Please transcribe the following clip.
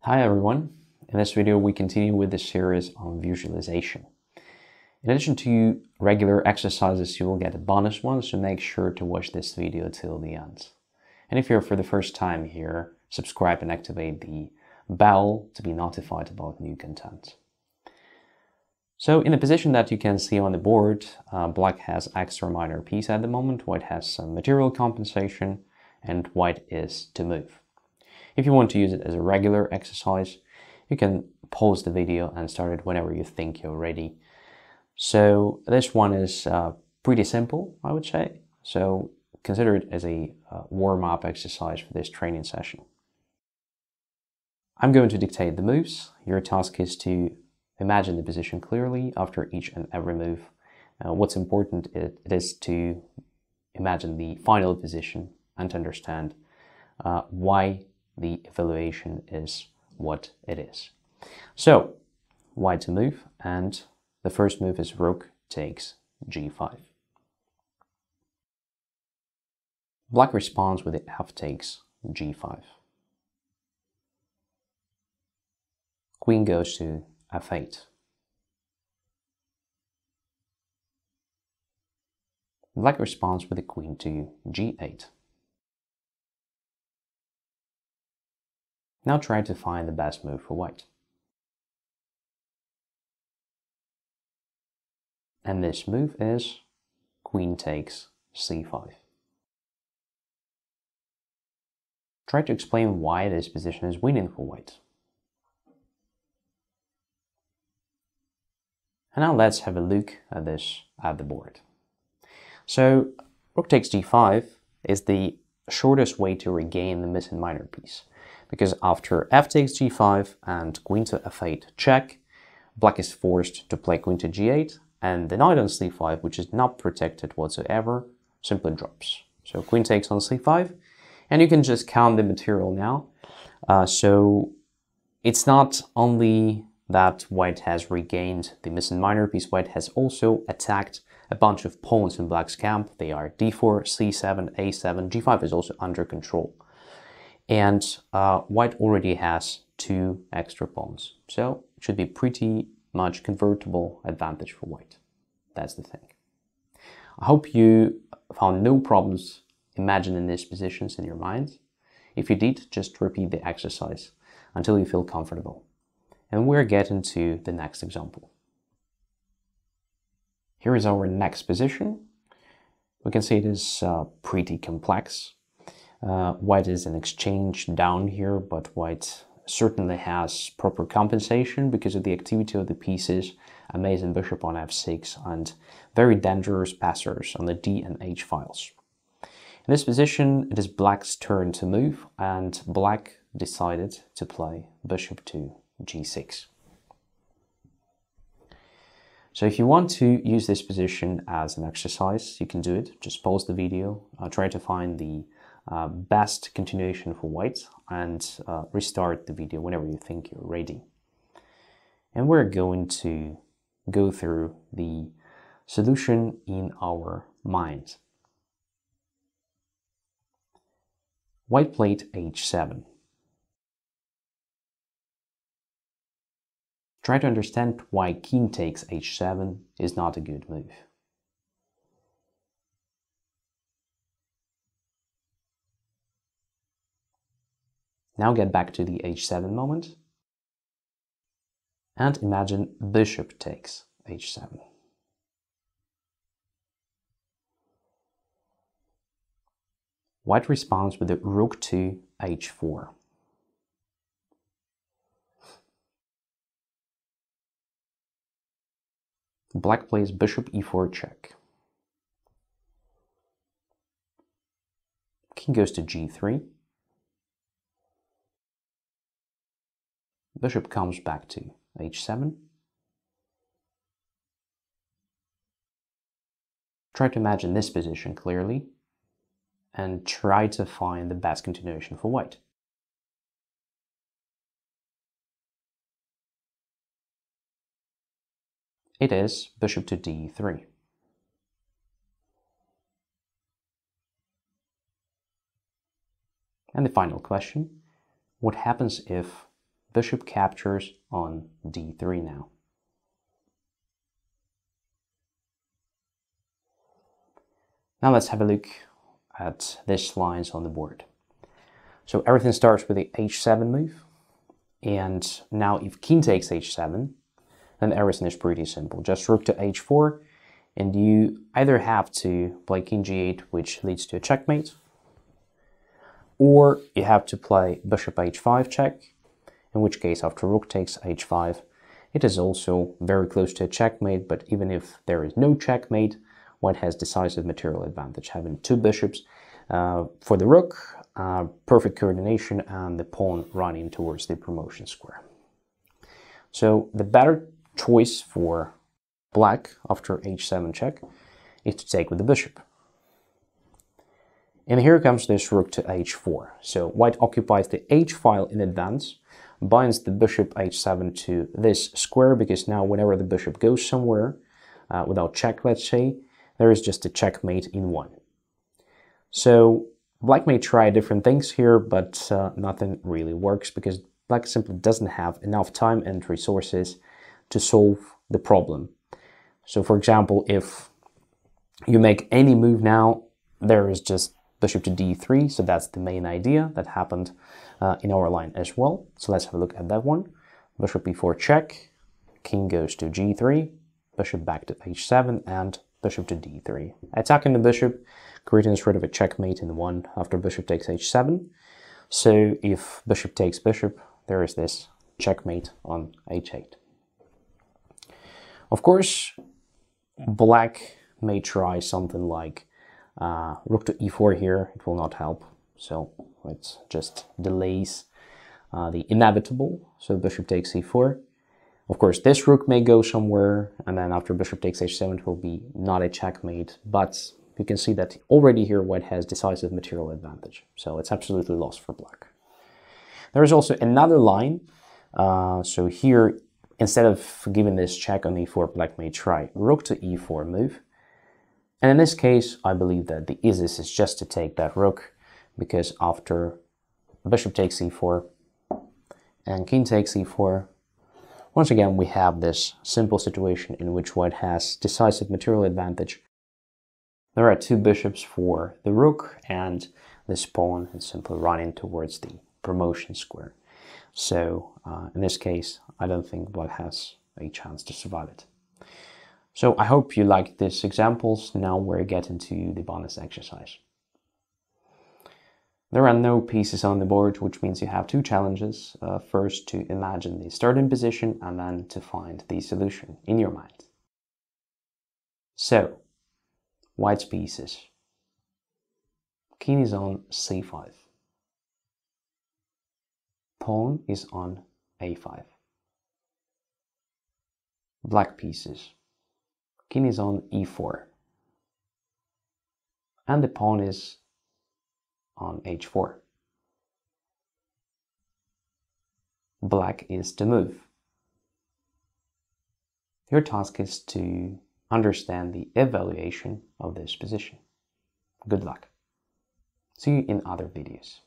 Hi everyone, in this video we continue with the series on visualization. In addition to regular exercises, you will get a bonus one, so make sure to watch this video till the end. And if you're for the first time here, subscribe and activate the bell to be notified about new content. So in the position that you can see on the board, black has extra minor piece at the moment, white has some material compensation, and white is to move. If you want to use it as a regular exercise, you can pause the video and start it whenever you think you're ready. So this one is pretty simple, I would say. So consider it as a warm-up exercise for this training session. I'm going to dictate the moves. Your task is to imagine the position clearly after each and every move. What's important it is to imagine the final position and to understand why the evaluation is what it is. So, white to move, and the first move is rook takes g5. Black responds with f takes g5. Queen goes to f8. Black responds with the queen to g8. Now try to find the best move for white. And this move is queen takes c5. Try to explain why this position is winning for white. And now let's have a look at this at the board. So rook takes g5 is the shortest way to regain the missing minor piece, because after f takes g5 and queen to f8 check, black is forced to play queen to g8, and the knight on c5, which is not protected whatsoever, simply drops. So queen takes on c5, and you can just count the material now. So it's not only that white has regained the missing minor piece, white has also attacked a bunch of pawns in black's camp. They are d4, c7, a7, g5 is also under control. And white already has 2 extra pawns, so it should be pretty much convertible advantage for white. That's the thing. I hope you found no problems imagining these positions in your mind. If you did, just repeat the exercise until you feel comfortable. And we're getting to the next example. Here is our next position. We can see it is pretty complex. White is an exchange down here, but white certainly has proper compensation because of the activity of the pieces, amazing bishop on f6, and very dangerous passers on the d and h files. In this position, it is black's turn to move, and black decided to play bishop to g6. So if you want to use this position as an exercise, you can do it. Just pause the video, try to find the best continuation for white, and restart the video whenever you think you're ready. And we're going to go through the solution in our mind. White played h7. Try to understand why king takes h7 is not a good move. Now get back to the h7 moment and imagine bishop takes h7. White responds with the rook to h4. Black plays bishop e4 check. King goes to g3. Bishop comes back to h7. Try to imagine this position clearly and try to find the best continuation for white. It is bishop to d3. And the final question, what happens if bishop captures on d3 now. Now let's have a look at these lines on the board. So everything starts with the h7 move, and now if king takes h7, then everything is pretty simple. Just rook to h4, and you either have to play king g8, which leads to a checkmate, or you have to play bishop h5 check, in which case after rook takes h5, it is also very close to a checkmate, but even if there is no checkmate, white has decisive material advantage, having two bishops for the rook, perfect coordination, and the pawn running towards the promotion square. So the better choice for black after h7 check is to take with the bishop. And here comes this rook to h4. So white occupies the h file in advance, binds the bishop h7 to this square, because now whenever the bishop goes somewhere without check, let's say, there is just a checkmate in one. So black may try different things here, but nothing really works, because black simply doesn't have enough time and resources to solve the problem. So for example, if you make any move now, there is just bishop to d3, so that's the main idea that happened in our line as well. So let's have a look at that one. Bishop e4 check, king goes to g3, bishop back to h7, and bishop to d3. Attacking the bishop, creating sort of a checkmate in one after bishop takes h7. So if bishop takes bishop, there is this checkmate on h8. Of course, black may try something like rook to e4 here. It will not help, so it just delays the inevitable. So bishop takes e4. Of course, this rook may go somewhere, and then after bishop takes h7, it will be not a checkmate, but you can see that already here white has decisive material advantage, so it's absolutely lost for black. There is also another line, so here, instead of giving this check on e4, black may try rook to e4 move, and in this case, I believe that the easiest is just to take that rook, because after bishop takes e4 and king takes e4, once again, we have this simple situation in which white has decisive material advantage. There are two bishops for the rook, and this pawn is simply running towards the promotion square. So in this case, I don't think black has a chance to survive it. So I hope you liked these examples. Now we're getting to the bonus exercise. There are no pieces on the board, which means you have two challenges. First, to imagine the starting position, and then to find the solution in your mind. So, white's pieces. King is on c5. Pawn is on a5. Black pieces. King is on e4. And the pawn is on h4. Black is to move. Your task is to understand the evaluation of this position. Good luck. See you in other videos.